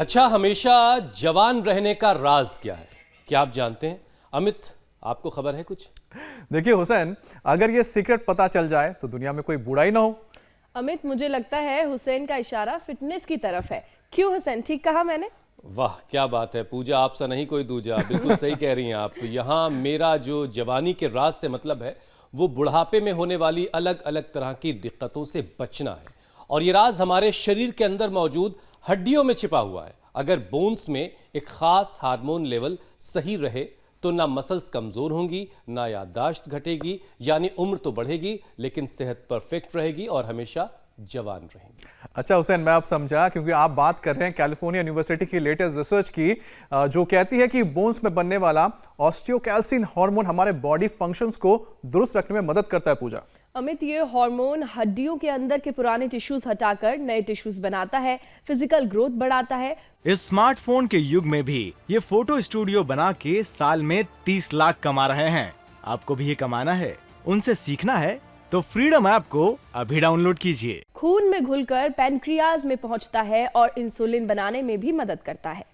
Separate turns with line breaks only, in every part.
अच्छा, हमेशा जवान रहने का राज क्या है? क्या आप जानते हैं? अमित, आपको खबर है कुछ?
देखिए हुसैन, अगर ये सीक्रेट पता चल जाए तो दुनिया में कोई बूढ़ा ही ना हो।
अमित, मुझे लगता है हुसैन का इशारा फिटनेस की तरफ है। क्यों हुसैन, ठीक कहा मैंने?
वाह, क्या बात है पूजा, आपसा नहीं कोई दूजा। बिल्कुल सही कह रही हैं आप। यहाँ मेरा जो जवानी के राज से मतलब है वो बुढ़ापे में होने वाली अलग अलग तरह की दिक्कतों से बचना है। और ये राज हमारे शरीर के अंदर मौजूद हड्डियों में छिपा हुआ है। अगर बोन्स में एक खास हार्मोन लेवल सही रहे तो ना मसल्स कमजोर होंगी, ना याददाश्त घटेगी, यानी उम्र तो बढ़ेगी लेकिन सेहत परफेक्ट रहेगी और हमेशा जवान रहेंगे।
अच्छा हुसैन, मैं अब समझा, क्योंकि आप बात कर रहे हैं कैलिफोर्निया यूनिवर्सिटी की लेटेस्ट रिसर्च की, जो कहती है कि बोन्स में बनने वाला ऑस्टियोकैल्सिन हार्मोन हमारे बॉडी फंक्शंस को दुरुस्त रखने में मदद करता है। पूजा,
अमित, ये हार्मोन हड्डियों के अंदर के पुराने टिश्यूज हटाकर नए टिश्यूज बनाता है, फिजिकल ग्रोथ बढ़ाता है।
इस स्मार्टफोन के युग में भी ये फोटो स्टूडियो बना के साल में 30 लाख कमा रहे हैं। आपको भी ये कमाना है, उनसे सीखना है तो फ्रीडम ऐप को अभी डाउनलोड कीजिए।
खून में घुलकर पैनक्रियाज में पहुंचता है और इंसुलिन बनाने में भी मदद करता है।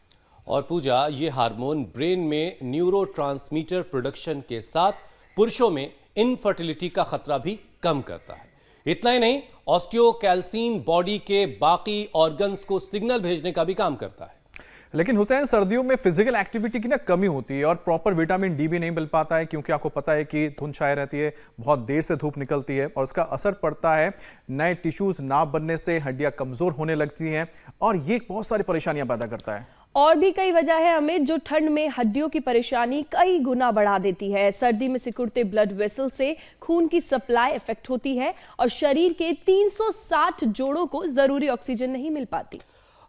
और पूजा, ये हार्मोन ब्रेन में न्यूरोट्रांसमीटर प्रोडक्शन के साथ पुरुषों में इनफर्टिलिटी का खतरा भी कम करता है। इतना ही नहीं, ऑस्टियोकैल्सिन बॉडी के बाकी ऑर्गन्स को सिग्नल भेजने का भी काम करता है।
लेकिन हुसैन, सर्दियों में फिजिकल एक्टिविटी की ना कमी होती है और प्रॉपर विटामिन डी भी नहीं मिल पाता है, क्योंकि आपको पता है कि धुंध छाई रहती है, बहुत देर से धूप निकलती है और इसका असर पड़ता है नए टिश्यूज ना बनने से, हड्डियां कमजोर होने लगती हैं और ये बहुत सारी परेशानियां पैदा करता है।
और भी कई वजह है अमित, जो ठंड में हड्डियों की परेशानी कई गुना बढ़ा देती है। सर्दी में सिकुड़ते ब्लड वेसल से खून की सप्लाई इफेक्ट होती है और शरीर के 360 जोड़ों को जरूरी ऑक्सीजन नहीं मिल पाती।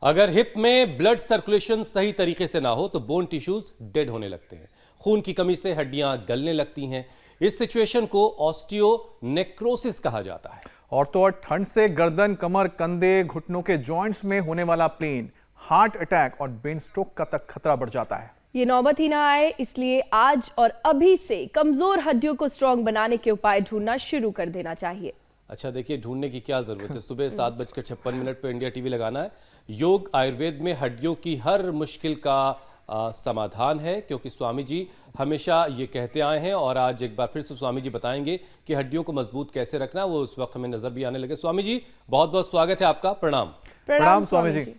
अगर हिप में ब्लड सर्कुलेशन सही तरीके से ना हो तो बोन टिश्यूज डेड होने लगते हैं। खून की कमी से हड्डियां गलने लगती हैं। इस सिचुएशन को ऑस्टियोनेक्रोसिस कहा जाता है।
और तो और ठंड से गर्दन, कमर, कंधे, घुटनों के जॉइंट्स में होने वाला पेन, हार्ट अटैक और ब्रेन स्ट्रोक का तक खतरा बढ़ जाता है।
ये नौबत ही ना आए, इसलिए आज और अभी से कमजोर हड्डियों को स्ट्रांग बनाने के उपाय ढूंढना शुरू कर देना चाहिए।
अच्छा देखिए, ढूंढने की क्या जरूरत है। सुबह 7:56 पे इंडिया टीवी लगाना है। योग आयुर्वेद में हड्डियों की हर मुश्किल का समाधान है, क्योंकि स्वामी जी हमेशा ये कहते आए हैं और आज एक बार फिर से स्वामी जी बताएंगे कि हड्डियों को मजबूत कैसे रखना। वो उस वक्त हमें नजर भी आने लगे। स्वामी जी, बहुत बहुत स्वागत है आपका। प्रणाम।
प्रणाम स्वामी जी।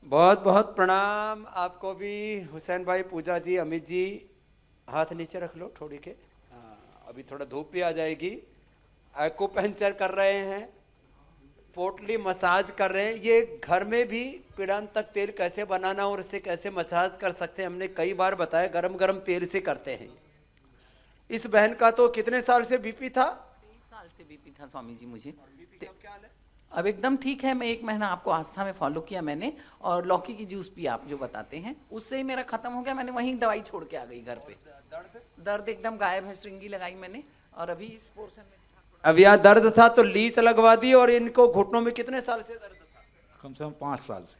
बहुत बहुत प्रणाम आपको भी हुसैन भाई, पूजा जी, अमित जी। हाथ नीचे रख लो थोड़ी के। अभी थोड़ा धूप भी आ जाएगी। एक्यूपंक्चर कर रहे हैं, पोटली मसाज कर रहे हैं। ये घर में भी पीड़ांत तक तेल कैसे बनाना और इससे कैसे मसाज कर सकते हैं हमने कई बार बताया। गरम गरम तेल से करते हैं। इस बहन का तो कितने साल से बीपी था?
23 साल से बीपी था स्वामी जी मुझे। अब एकदम ठीक है। मैं 1 महीना आपको आस्था में फॉलो किया मैंने, और लौकी की जूस भी आप जो बताते हैं उससे ही मेरा खत्म हो गया। मैंने वहीं दवाई छोड़ के आ गई घर पे। दर्द एकदम गायब है। श्रृंगी लगाई मैंने और अभी इस पोर्शन में
अब यहाँ दर्द था तो लीच लगवा दी। और इनको घुटनों में कितने साल से दर्द था?
कम से कम 5 साल से।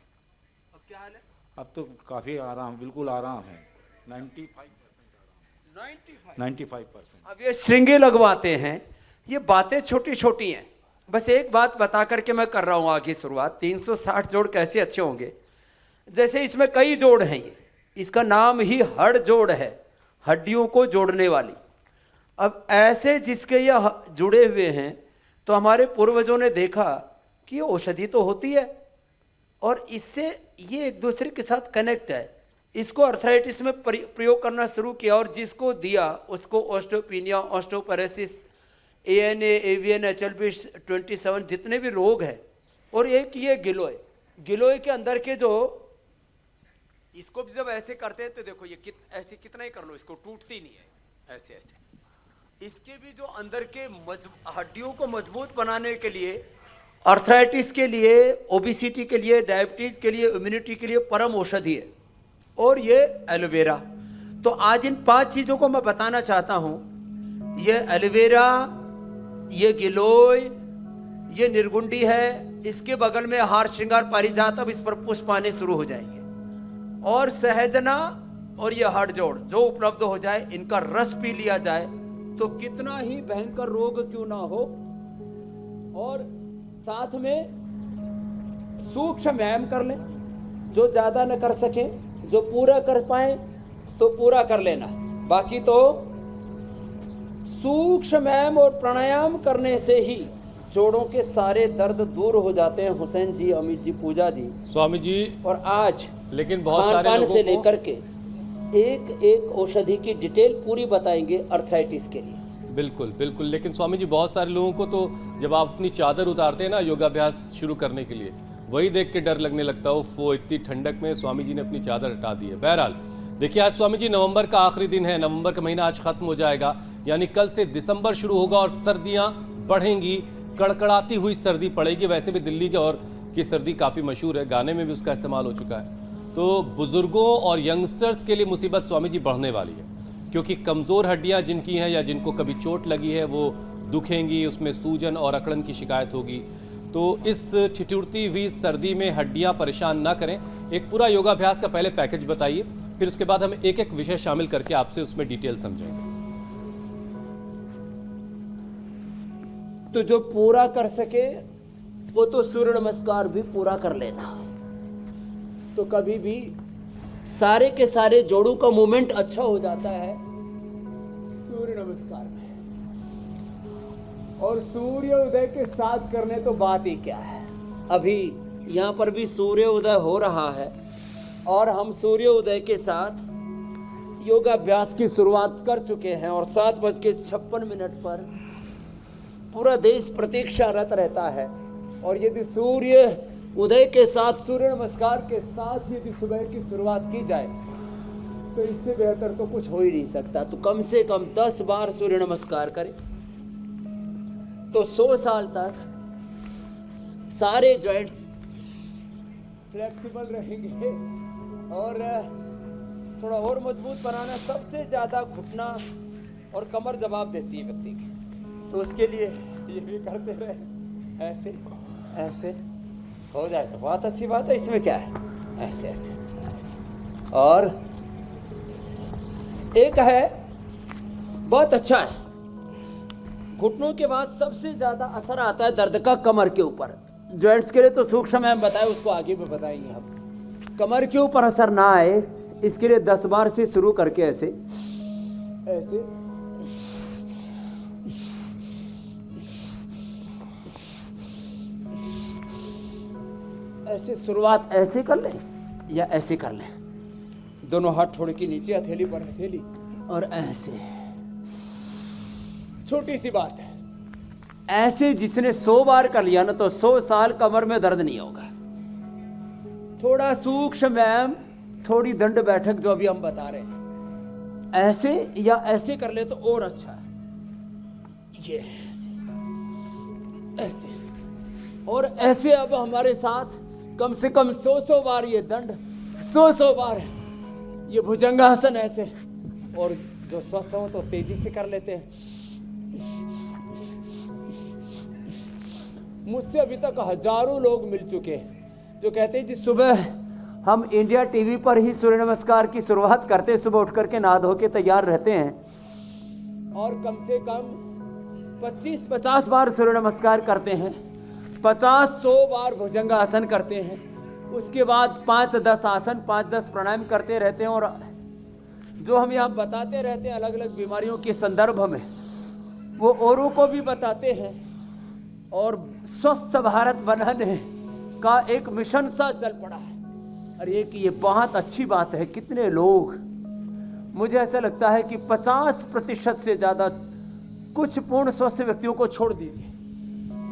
अब क्या हाल है?
अब तो काफी आराम, बिल्कुल आराम है। 95%।
अब ये श्रृंगी लगवाते हैं। ये बातें छोटी छोटी हैं। बस एक बात बता करके मैं कर रहा हूँ आगे शुरुआत। 360 जोड़ कैसे अच्छे होंगे? जैसे इसमें कई जोड़ हैं। इसका नाम ही हड़ जोड़ है, हड्डियों को जोड़ने वाली। अब ऐसे जिसके ये जुड़े हुए हैं तो हमारे पूर्वजों ने देखा कि औषधि तो होती है और इससे ये एक दूसरे के साथ कनेक्ट है। इसको अर्थराइटिस में प्रयोग करना शुरू किया और जिसको दिया उसको osteopenia, osteoporosis, ANA, AVN, HLB 27 जितने भी रोग हैं। और एक ये गिलोय के अंदर के जो, इसको भी जब ऐसे करते हैं तो देखो ये ऐसे कितना ही कर लो, इसको टूटती नहीं है। ऐसे ऐसे इसके भी जो अंदर के हड्डियों को मजबूत बनाने के लिए, अर्थराइटिस के लिए, ओबिसिटी के लिए, डायबिटीज के लिए, इम्यूनिटी के लिए परम औषधि है। और ये एलोवेरा। तो आज इन 5 चीजों को मैं बताना चाहता हूं। ये एलोवेरा, ये गिलोय, ये निर्गुंडी है। इसके बगल में हार श्रृंगार पारिजात। अब इस पर पुष्प आने शुरू हो जाएंगे। और सहजना और ये हड़ जोड़ जो उपलब्ध हो जाए, इनका रस पी लिया जाए तो कितना ही भयंकर रोग क्यों ना हो। और साथ में सूक्ष्म व्यायाम कर लें, जो ज़्यादा न कर सकें, जो पूरा कर पाए तो पूरा कर लेना, बाकी तो सूक्ष्म व्यायाम और प्राणायाम करने से ही जोड़ों के सारे दर्द दूर हो जाते हैं। हुसैन जी, अमित जी, पूजा जी,
स्वामी जी,
और आज
लेकिन बहुत सारे
खान-पान
लोगों
से
को
लेकर के एक एक औषधि की डिटेल पूरी बताएंगे अर्थराइटिस के लिए।
बिल्कुल बिल्कुल, लेकिन स्वामी जी बहुत सारे लोगों को तो जब आप अपनी चादर उतारते हैं ना योगाभ्यास शुरू करने के लिए, वही देख के डर लगने लगता है। वो इतनी ठंडक में स्वामी जी ने अपनी चादर हटा दी है। बहरहाल देखिए, आज स्वामी जी नवंबर का आखिरी दिन है, नवंबर का महीना आज खत्म हो जाएगा, यानी कल से दिसंबर शुरू होगा और सर्दियां बढ़ेंगी, कड़कड़ाती हुई सर्दी पड़ेगी। वैसे भी दिल्ली के और की सर्दी काफ़ी मशहूर है, गाने में भी उसका इस्तेमाल हो चुका है। तो बुजुर्गों और यंगस्टर्स के लिए मुसीबत स्वामी जी बढ़ने वाली है, क्योंकि कमज़ोर हड्डियां जिनकी हैं या जिनको कभी चोट लगी है वो दुखेंगी, उसमें सूजन और अकड़न की शिकायत होगी। तो इस ठिठुरती हुई सर्दी में हड्डियां परेशान ना करें। एक पूरा योगाभ्यास का पहले पैकेज बताइए, फिर उसके बाद हम एक एक विषय शामिल करके आपसे उसमें डिटेल समझेंगे।
तो जो पूरा कर सके वो तो सूर्य नमस्कार भी पूरा कर लेना। तो कभी भी सारे के सारे जोड़ों का मूवमेंट अच्छा हो जाता है सूर्य नमस्कार में, और सूर्य उदय के साथ करने तो बात ही क्या है। अभी यहाँ पर भी सूर्य उदय हो रहा है और हम सूर्य उदय के साथ योगाभ्यास की शुरुआत कर चुके हैं, और 7:56 पर पूरा देश प्रतीक्षारत रहता है। और यदि सूर्य उदय के साथ, सूर्य नमस्कार के साथ यदि सुबह की शुरुआत की जाए तो इससे बेहतर तो कुछ हो ही नहीं सकता। तो कम से कम 10 बार सूर्य नमस्कार करें तो 100 साल तक सारे जॉइंट्स फ्लेक्सिबल रहेंगे। और थोड़ा और मजबूत बनाना, सबसे ज़्यादा घुटना और कमर जवाब देती है व्यक्ति की, तो उसके लिए ये भी करते रहे। ऐसे ऐसे हो जाए तो बहुत अच्छी बात है, इसमें क्या है, ऐसे ऐसे ऐसे। और एक है बहुत अच्छा है, घुटनों के बाद सबसे ज्यादा असर आता है दर्द का कमर के ऊपर। जॉइंट्स के लिए तो सूक्ष्म व्यायाम बताए, उसको आगे भी बताएंगे हम। कमर के ऊपर असर ना आए इसके लिए 10 बार से शुरू करके ऐसे ऐसे ऐसे शुरुआत ऐसे कर लें या ऐसे कर लें, दोनों हाथ छोड़ के नीचे, हथेली पर हथेली, और ऐसे। छोटी सी बात है, ऐसे जिसने 100 बार कर लिया ना तो 100 साल कमर में दर्द नहीं होगा। थोड़ा सूक्ष्म व्यायाम, थोड़ी दंड बैठक जो अभी हम बता रहे हैं, ऐसे या ऐसे कर ले तो और अच्छा है। ये ऐसे ऐसे और ऐसे। अब हमारे साथ कम से कम 100 बार ये दंड, 100 बार ये भुजंगासन ऐसे। और जो स्वस्थ हो तो तेजी से कर लेते हैं। मुझसे अभी तक हजारों लोग मिल चुके हैं जो कहते हैं जी सुबह हम इंडिया टीवी पर ही सूर्य नमस्कार की शुरुआत करते हैं, सुबह उठ करके नहा धो के तैयार रहते हैं और कम से कम 25-50 बार सूर्य नमस्कार करते हैं, 50-100 बार भुजंगासन करते हैं, उसके बाद 5-10 आसन, 5-10 प्राणायाम करते रहते हैं। और जो हम यहाँ बताते रहते हैं अलग अलग बीमारियों के संदर्भ में, वो औरों को भी बताते हैं। और स्वस्थ भारत बनाने का एक मिशन सा चल पड़ा है। और ये बहुत अच्छी बात है। कितने लोग, मुझे ऐसा लगता है कि 50% से ज़्यादा, कुछ पूर्ण स्वस्थ व्यक्तियों को छोड़ दीजिए,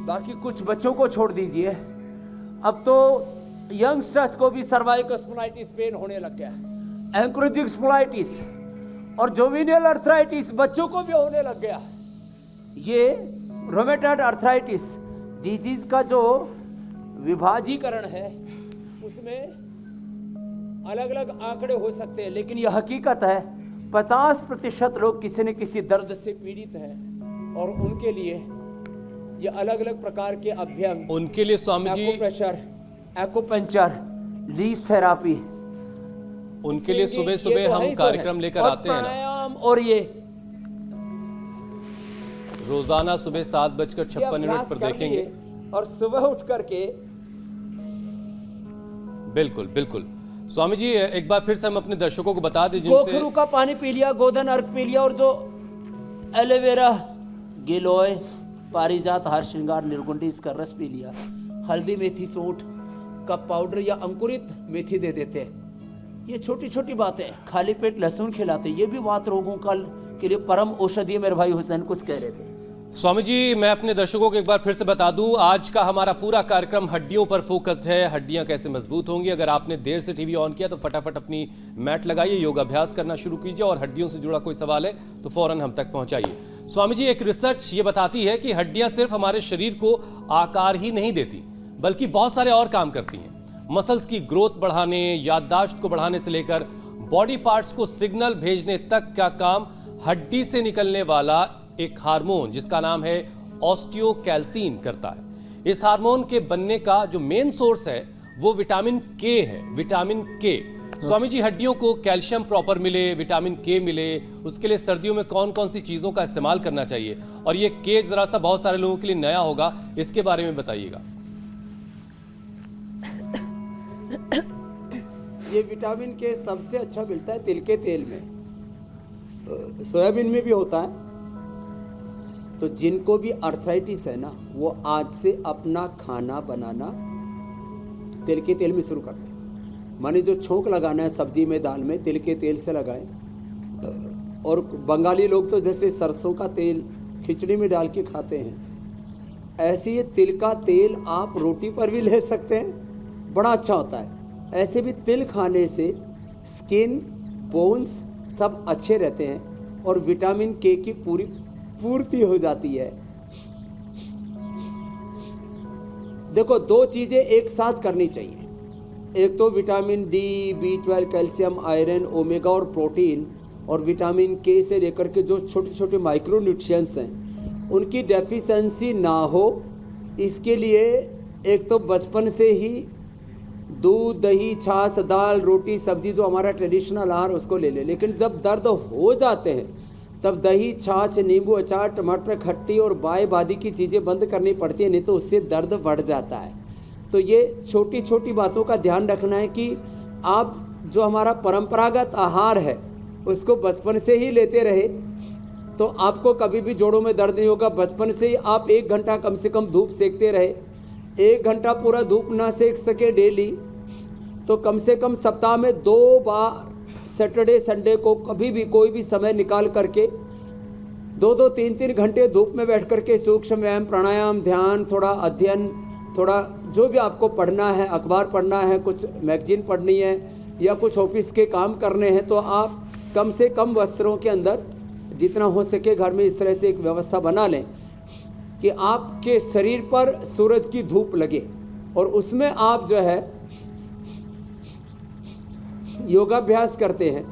बाकी कुछ बच्चों को छोड़ दीजिए, अब तो यंगस्टर्स को भी सर्वाइकल स्पॉन्डिलाइटिस पेन होने लग गया है, एंक्रोजिक स्पॉन्डिलाइटिस और जोविनियल अर्थराइटिस बच्चों को भी होने लग गया। ये रोमेटॉइड अर्थराइटिस डिजीज का जो विभाजीकरण है उसमें अलग अलग आंकड़े हो सकते हैं, लेकिन यह हकीकत है 50% लोग किसी न किसी दर्द से पीड़ित हैं। और उनके लिए ये अलग अलग प्रकार के अभ्यंग,
उनके लिए Swami ji,
acupressure, acupuncture, lease therapy,
उनके लिए सुबह सुबह हम कार्यक्रम लेकर आते हैं ना,
और ये
रोजाना सुबह 7:56 पर देखेंगे।
और सुबह उठ करके
बिल्कुल बिल्कुल। स्वामी जी एक बार फिर से हम अपने दर्शकों को बता दें जिनसे
गोखरू का पानी पी लिया, गोधन अर्क पी लिया, और जो एलोवेरा, गिलोय, पारिजात, हार श्रृंगार, निर्गुंडी, इसका रस पी लिया, हल्दी, मेथी, सूंठ का पाउडर या अंकुरित मेथी दे देते हैं। ये छोटी छोटी बातें। खाली पेट लहसुन खिलाते, ये भी वात रोगों का के लिए परम औषधि। मेरे भाई हुसैन कुछ कह रहे थे।
स्वामी जी मैं अपने दर्शकों को एक बार फिर से बता दूं, आज का हमारा पूरा कार्यक्रम हड्डियों पर फोकस्ड है। हड्डियां कैसे मजबूत होंगी। अगर आपने देर से टीवी ऑन किया तो फटाफट अपनी मैट लगाइए, योगाभ्यास करना शुरू कीजिए, और हड्डियों से जुड़ा कोई सवाल है तो फौरन हम तक पहुंचाइए। स्वामी जी एक रिसर्च ये बताती है कि हड्डियां सिर्फ हमारे शरीर को आकार ही नहीं देती, बल्कि बहुत सारे और काम करती हैं। मसल्स की ग्रोथ बढ़ाने, याददाश्त को बढ़ाने से लेकर बॉडी पार्ट्स को सिग्नल भेजने तक का काम हड्डी से निकलने वाला एक हार्मोन जिसका नाम है ऑस्टियोकैल्सिन करता है। इस हार्मोन के बनने का जो मेन सोर्स है वो विटामिन के है, विटामिन के। स्वामी जी हड्डियों को कैल्शियम प्रॉपर मिले, विटामिन के मिले, उसके लिए सर्दियों में कौन कौन सी चीजों का इस्तेमाल करना चाहिए? और ये के जरा सा बहुत सारे लोगों के लिए नया होगा, इसके बारे में बताइएगा।
ये विटामिन के सबसे अच्छा मिलता है तिल के तेल में, सोयाबीन में भी होता है। तो जिनको भी अर्थराइटिस है ना, वो आज से अपना खाना बनाना तिल के तेल में शुरू कर दें। माने जो छोंक लगाना है सब्जी में, दाल में, तिल के तेल से लगाएं। और बंगाली लोग तो जैसे सरसों का तेल खिचड़ी में डाल के खाते हैं, ऐसे ये तिल का तेल आप रोटी पर भी ले सकते हैं, बड़ा अच्छा होता है। ऐसे भी तिल खाने से स्किन, बोन्स सब अच्छे रहते हैं और विटामिन के की पूर्ति हो जाती है। देखो दो चीज़ें एक साथ करनी चाहिए, एक तो vitamin D, B12, calcium, iron, omega और प्रोटीन, और विटामिन के से लेकर के जो छोटे छोटे माइक्रो न्यूट्रिएंट्स हैं उनकी डेफिशिएंसी ना हो, इसके लिए एक तो बचपन से ही दूध, दही, छाछ, दाल, रोटी, सब्जी जो हमारा ट्रेडिशनल आहार उसको ले ले। लेकिन जब दर्द हो जाते हैं तब दही, छाछ, नींबू, अचार, टमाटर, खट्टी और बाय बादी की चीज़ें बंद करनी पड़ती है, नहीं तो उससे दर्द बढ़ जाता है। तो ये छोटी छोटी बातों का ध्यान रखना है कि आप जो हमारा परंपरागत आहार है उसको बचपन से ही लेते रहे तो आपको कभी भी जोड़ों में दर्द नहीं होगा। बचपन से ही आप 1 घंटा कम से कम धूप सेकते रहे। 1 घंटा पूरा धूप ना सेक सके डेली तो कम से कम सप्ताह में 2 बार सैटरडे संडे को कभी भी कोई भी समय निकाल करके 2-2, 3-3 घंटे धूप में बैठ करके सूक्ष्म व्यायाम, प्राणायाम, ध्यान, थोड़ा अध्ययन, थोड़ा जो भी आपको पढ़ना है, अखबार पढ़ना है, कुछ मैगजीन पढ़नी है या कुछ ऑफिस के काम करने हैं, तो आप कम से कम वस्त्रों के अंदर जितना हो सके घर में इस तरह से एक व्यवस्था बना लें कि आपके शरीर पर सूरज की धूप लगे और उसमें आप जो है योगाभ्यास करते हैं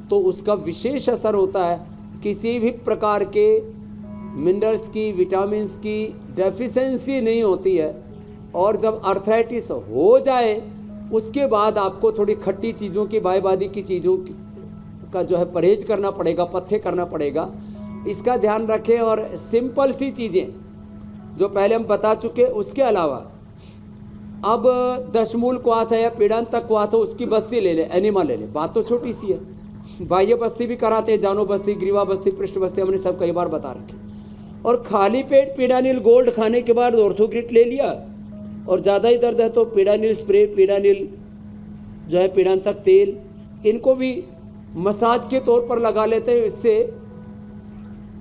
तो उसका विशेष असर होता है। किसी भी प्रकार के मिनरल्स की, विटामिन्स की डेफिशिएंसी नहीं होती है। और जब अर्थराइटिस हो जाए उसके बाद आपको थोड़ी खट्टी चीज़ों की, बायबादी की चीज़ों का जो है परहेज करना पड़ेगा, पथ्य करना पड़ेगा। इसका ध्यान रखें। और सिंपल सी चीज़ें जो पहले हम बता चुके, उसके अलावा अब दशमूल क्वाथ है या पीड़ांतक क्वाथ हो उसकी बस्ती ले ले, एनिमा ले ले, बात तो छोटी सी है। बाह्य बस्ती भी कराते हैं, जानो बस्ती, ग्रीवा बस्ती, पृष्ठ बस्ती, हमने सब कई बार बता रखे। और खाली पेट पीडानिल गोल्ड खाने के बाद ऑर्थोग्रिट ले लिया और ज़्यादा ही दर्द है तो पीडानिल स्प्रे, पीडानिल जो है पीड़ांतक तेल, इनको भी मसाज के तौर पर लगा लेते हैं। इससे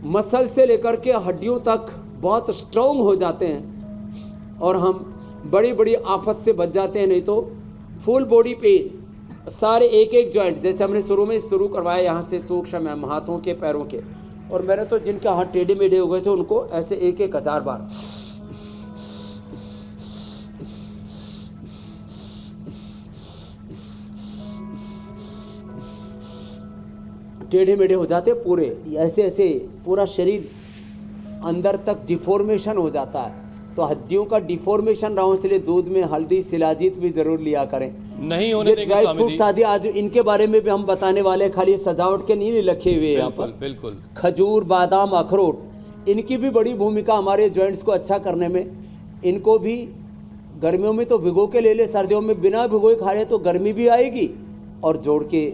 मसल से लेकर के हड्डियों तक बहुत स्ट्रॉन्ग हो जाते हैं और हम बड़ी बड़ी आफत से बच जाते हैं। नहीं तो फुल बॉडी पेन, सारे एक एक जॉइंट, जैसे हमने शुरू में शुरू करवाया यहाँ से सूक्ष्म है, हाथों के, पैरों के, और मैंने तो जिनके हाथ टेढ़े मेढ़े हो गए थे उनको ऐसे 1,000 बार टेढ़े मेढ़े हो जाते पूरे, ऐसे ऐसे पूरा शरीर अंदर तक डिफॉर्मेशन हो जाता है। तो हड्डियों का डिफॉर्मेशन रहा, इसलिए दूध में हल्दी, शिलाजीत भी जरूर लिया करें।
नहीं होने देंगे
ड्राई
स्वामी
फ्रूट
जी।
शादी आज इनके बारे में भी हम बताने वाले हैं, खाली सजावट के नहीं रखे हुए यहाँ पर।
बिल्कुल
खजूर, बादाम, अखरोट, इनकी भी बड़ी भूमिका हमारे जॉइंट्स को अच्छा करने में। इनको भी गर्मियों में तो भिगो के ले ले, सर्दियों में बिना भिगोए खा ले तो गर्मी भी आएगी और जोड़ के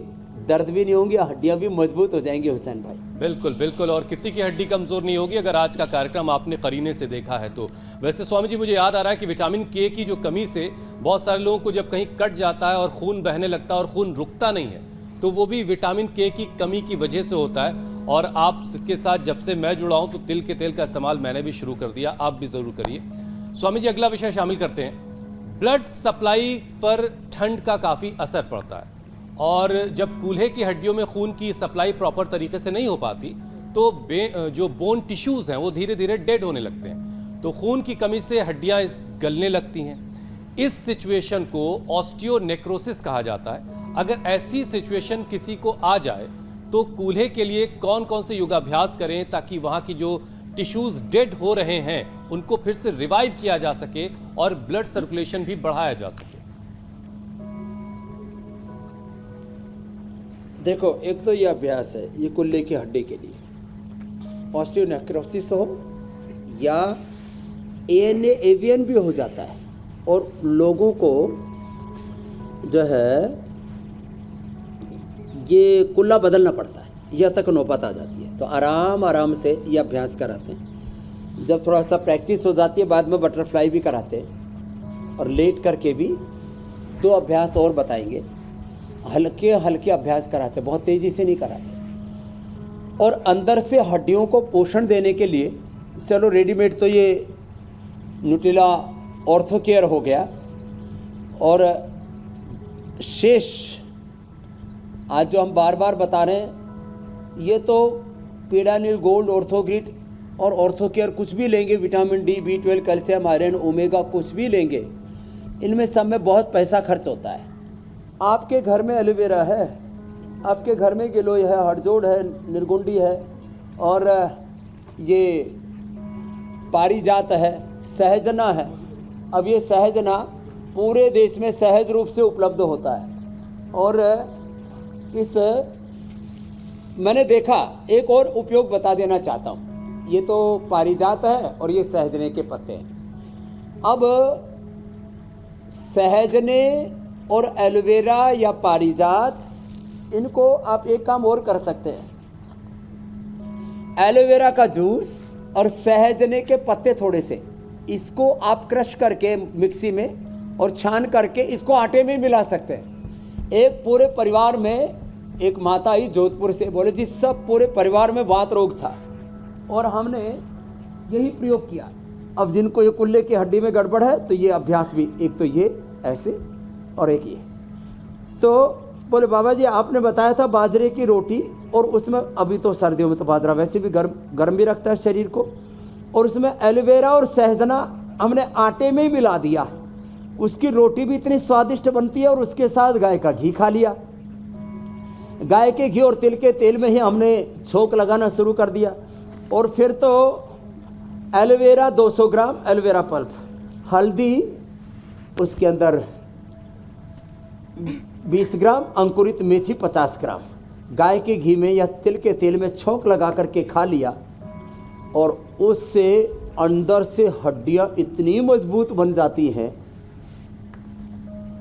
दर्द भी नहीं होंगे, हड्डियां भी मजबूत हो जाएंगी हुसैन भाई।
बिल्कुल बिल्कुल, और किसी की हड्डी कमज़ोर नहीं होगी अगर आज का कार्यक्रम आपने करीने से देखा है तो। वैसे स्वामी जी, मुझे याद आ रहा है कि विटामिन के की जो कमी से बहुत सारे लोगों को जब कहीं कट जाता है और खून बहने लगता है और खून रुकता नहीं है, तो वो भी विटामिन के की कमी की वजह से होता है। और आपके साथ जब से मैं जुड़ा हूँ तो तिल के तेल का इस्तेमाल मैंने भी शुरू कर दिया, आप भी ज़रूर करिए। स्वामी जी, अगला विषय शामिल करते हैं। ब्लड सप्लाई पर ठंड का काफ़ी असर पड़ता है, और जब कूल्हे की हड्डियों में खून की सप्लाई प्रॉपर तरीके से नहीं हो पाती तो जो बोन टिश्यूज़ हैं वो धीरे धीरे डेड होने लगते हैं, तो खून की कमी से हड्डियाँ गलने लगती हैं। इस सिचुएशन को ऑस्टियोनेक्रोसिस कहा जाता है। अगर ऐसी सिचुएशन किसी को आ जाए तो कूल्हे के लिए कौन कौन से योगाभ्यास करें ताकि वहाँ की जो टिश्यूज़ डेड हो रहे हैं उनको फिर से रिवाइव किया जा सके और ब्लड सर्कुलेशन भी बढ़ाया जा सके?
देखो, एक तो ये अभ्यास है, ये कुल्ले की हड्डी के लिए, ऑस्टियोनेक्रोसिस हो या एएनए एवियन भी हो जाता है, और लोगों को जो है ये कुल्ला बदलना पड़ता है, यह तक नौबत आ जाती है, तो आराम आराम से ये अभ्यास कराते हैं। जब थोड़ा सा प्रैक्टिस हो जाती है बाद में बटरफ्लाई भी कराते हैं, और लेट करके भी 2 अभ्यास और बताएंगे, हल्के हल्के अभ्यास कराते, बहुत तेज़ी से नहीं कराते। और अंदर से हड्डियों को पोषण देने के लिए, चलो रेडीमेड तो ये न्यूट्रिला ऑर्थो केयर हो गया, और शेष आज जो हम बार बार बता रहे हैं ये तो पीडानिल गोल्ड, ऑर्थोग्रिड और ऑर्थो केयर कुछ भी लेंगे, vitamin D, B12, calcium, iron, omega कुछ भी लेंगे, इनमें सब में बहुत पैसा खर्च होता है। आपके घर में एलोवेरा है, आपके घर में गिलोय है, हड़जोड़ है, निर्गुंडी है, और ये पारिजात है, सहजना है। अब ये सहजना पूरे देश में सहज रूप से उपलब्ध होता है, और इस मैंने देखा, एक और उपयोग बता देना चाहता हूँ। ये तो पारिजात है और ये सहजने के पत्ते हैं। अब सहजने और एलोवेरा या पारिजात, इनको आप एक काम और कर सकते हैं, एलोवेरा का जूस और सहजने के पत्ते थोड़े से, इसको आप क्रश करके मिक्सी में और छान करके इसको आटे में मिला सकते हैं। एक पूरे परिवार में, एक माता आई जोधपुर से, बोले जी सब पूरे परिवार में वात रोग था और हमने यही प्रयोग किया। अब जिनको ये कुल्ले की हड्डी में गड़बड़ है तो ये अभ्यास भी, एक तो ये ऐसे और एक ये, तो बोले बाबा जी आपने बताया था बाजरे की रोटी, और उसमें अभी तो सर्दियों में तो बाजरा वैसे भी गर्म भी रखता है शरीर को, और उसमें एलोवेरा और सहजना हमने आटे में ही मिला दिया, उसकी रोटी भी इतनी स्वादिष्ट बनती है, और उसके साथ गाय का घी खा लिया। गाय के घी और तिल के तेल में ही हमने छोंक लगाना शुरू कर दिया। और फिर तो एलोवेरा 200 ग्राम एलोवेरा पल्प, हल्दी उसके अंदर 20 ग्राम, अंकुरित मेथी 50 ग्राम, गाय के घी में या तिल के तेल में छोंक लगा करके खा लिया, और उससे अंदर से हड्डियां इतनी मजबूत बन जाती हैं।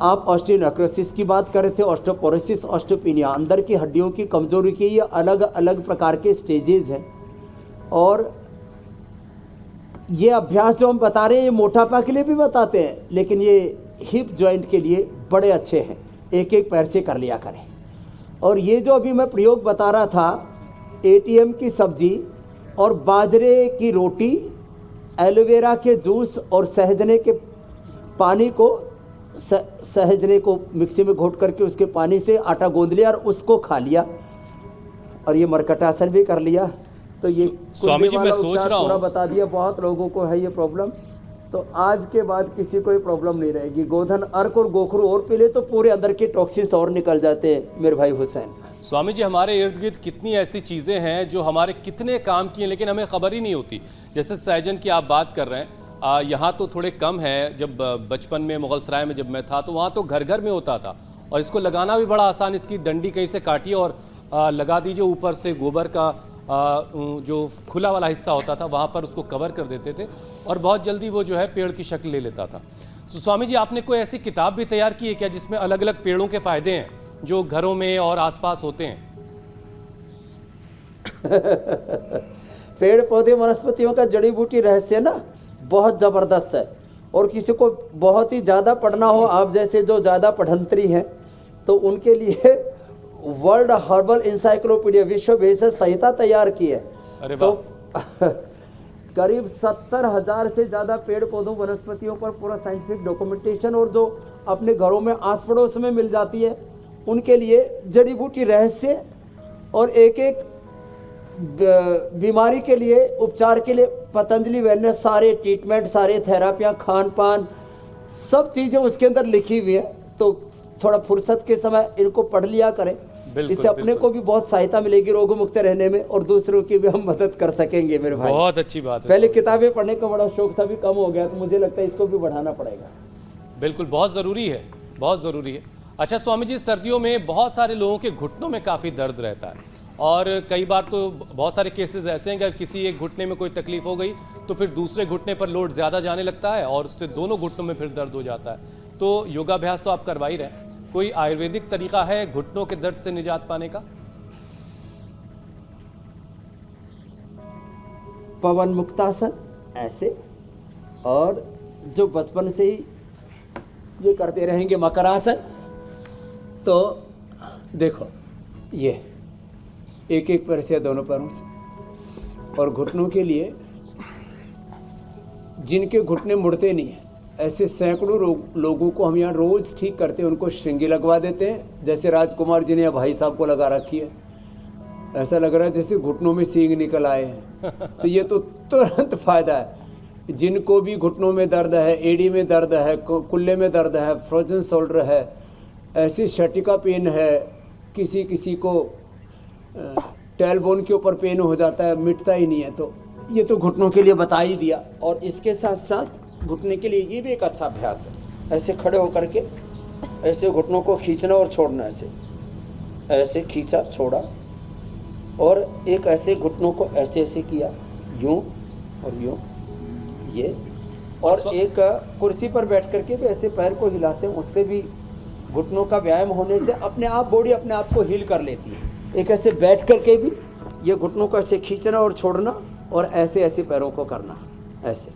आप ऑस्टियोनेक्रोसिस की बात कर रहे थे, ऑस्टियोपोरोसिस, ऑस्टियोपेनिया, अंदर की हड्डियों की कमजोरी के ये अलग अलग प्रकार के स्टेजेस हैं, और ये अभ्यास जो हम बता रहे हैं ये मोटापा के लिए भी बताते हैं, लेकिन ये हिप जॉइंट के लिए बड़े अच्छे हैं, एक एक पैर से कर लिया करें। और ये जो अभी मैं प्रयोग बता रहा था, ATM की सब्जी और बाजरे की रोटी, एलोवेरा के जूस और सहजने के पानी को, सहजने को मिक्सी में घोट करके उसके पानी से आटा गूंद लिया और उसको खा लिया, और ये मरकटासन भी कर लिया। तो ये
स्वामी जी मैं सोच रहा हूँ,
बता दिया, बहुत लोगों को है ये प्रॉब्लम, तो आज के बाद किसी को ये प्रॉब्लम नहीं रहेगी। गोधन अर्क और गोखरू और पी ले तो पूरे अंदर के टॉक्सिन्स और निकल जाते हैं मेरे भाई हुसैन।
स्वामी जी हमारे इर्द गिर्द कितनी ऐसी चीज़ें हैं जो हमारे कितने काम की हैं लेकिन हमें खबर ही नहीं होती। जैसे सहजन की आप बात कर रहे हैं, यहाँ तो थोड़े कम है, जब बचपन में मुगल सराय में जब मैं था तो वहाँ तो घर घर में होता था, और इसको लगाना भी बड़ा आसान, इसकी डंडी कहीं से काटिए और लगा दीजिए, ऊपर से गोबर का जो खुला वाला हिस्सा होता था वहाँ पर उसको कवर कर देते थे, और बहुत जल्दी वो जो है पेड़ की शक्ल ले लेता था। तो स्वामी जी आपने कोई ऐसी किताब भी तैयार की है क्या जिसमें अलग अलग पेड़ों के फायदे हैं जो घरों में और आसपास होते हैं?
पेड़ पौधे वनस्पतियों का जड़ी बूटी रहस्य ना बहुत ज़बरदस्त है, और किसी को बहुत ही ज़्यादा पढ़ना हो, आप जैसे जो ज़्यादा पढ़ंतरी हैं, तो उनके लिए वर्ल्ड हर्बल इंसाइक्लोपीडिया विश्व भेषज संहिता तैयार की है।
अरे
तो करीब 70,000 से ज़्यादा पेड़ पौधों वनस्पतियों पर पूरा साइंटिफिक डॉक्यूमेंटेशन, और जो अपने घरों में आस पड़ोस में मिल जाती है उनके लिए जड़ी बूटी रहस्य, और एक एक बीमारी के लिए उपचार के लिए पतंजलि वेलनेस, सारे ट्रीटमेंट, सारे थेरापियाँ, खान पान, सब चीज़ें उसके अंदर लिखी हुई है। तो थोड़ा फुर्सत के समय इनको पढ़ लिया करें, इससे अपने को भी बहुत सहायता मिलेगी रोग मुक्त रहने में, और दूसरों की भी हम मदद कर सकेंगे मेरे भाई।
बहुत अच्छी बात है।
पहले किताबें पढ़ने का बड़ा शौक था, भी कम हो गया, तो मुझे लगता है इसको भी बढ़ाना पड़ेगा।
बिल्कुल, बहुत ज़रूरी है, बहुत ज़रूरी है। अच्छा स्वामी जी, सर्दियों में बहुत सारे लोगों के घुटनों में काफ़ी दर्द रहता है, और कई बार तो बहुत सारे केसेस ऐसे हैं कि अगर किसी एक घुटने में कोई तकलीफ हो गई तो फिर दूसरे घुटने पर लोड ज़्यादा जाने लगता है और उससे दोनों घुटनों में फिर दर्द हो जाता है। तो योगाभ्यास तो आप करवा ही रहे हैं, कोई आयुर्वेदिक तरीका है घुटनों के दर्द से निजात पाने का?
पवन मुक्तासन ऐसे, और जो बचपन से ही ये करते रहेंगे मकरासन। तो देखो ये एक एक पैर से, दोनों पैरों से, और घुटनों के लिए जिनके घुटने मुड़ते नहीं हैं, ऐसे सैकड़ों लोगों को हम यहाँ रोज़ ठीक करते हैं, उनको श्रृंगी लगवा देते हैं। जैसे राजकुमार जी ने या भाई साहब को लगा रखी है, ऐसा लग रहा है जैसे घुटनों में सींग निकल आए हैं। तो ये तो तुरंत फायदा है। जिनको भी घुटनों में दर्द है, एड़ी में दर्द है, कुल्ले में दर्द है, फ्रोजन शोल्डर है, ऐसी शटिका पेन है, किसी किसी को टेलबोन के ऊपर पेन हो जाता है, मिटता ही नहीं है, तो ये तो घुटनों के लिए बता ही दिया। और इसके साथ साथ घुटने के लिए ये भी एक अच्छा अभ्यास है। ऐसे खड़े होकर के ऐसे घुटनों को खींचना और छोड़ना, ऐसे ऐसे खींचा छोड़ा, और एक ऐसे घुटनों को ऐसे ऐसे किया, यूं और यूं, ये, और एक कुर्सी पर बैठ करके भी ऐसे पैर को हिलाते हैं, उससे भी घुटनों का व्यायाम होने से अपने आप बॉडी अपने आप को हील कर लेती है। एक ऐसे बैठ करके भी ये घुटनों को ऐसे खींचना और छोड़ना, और ऐसे ऐसे पैरों को करना ऐसे।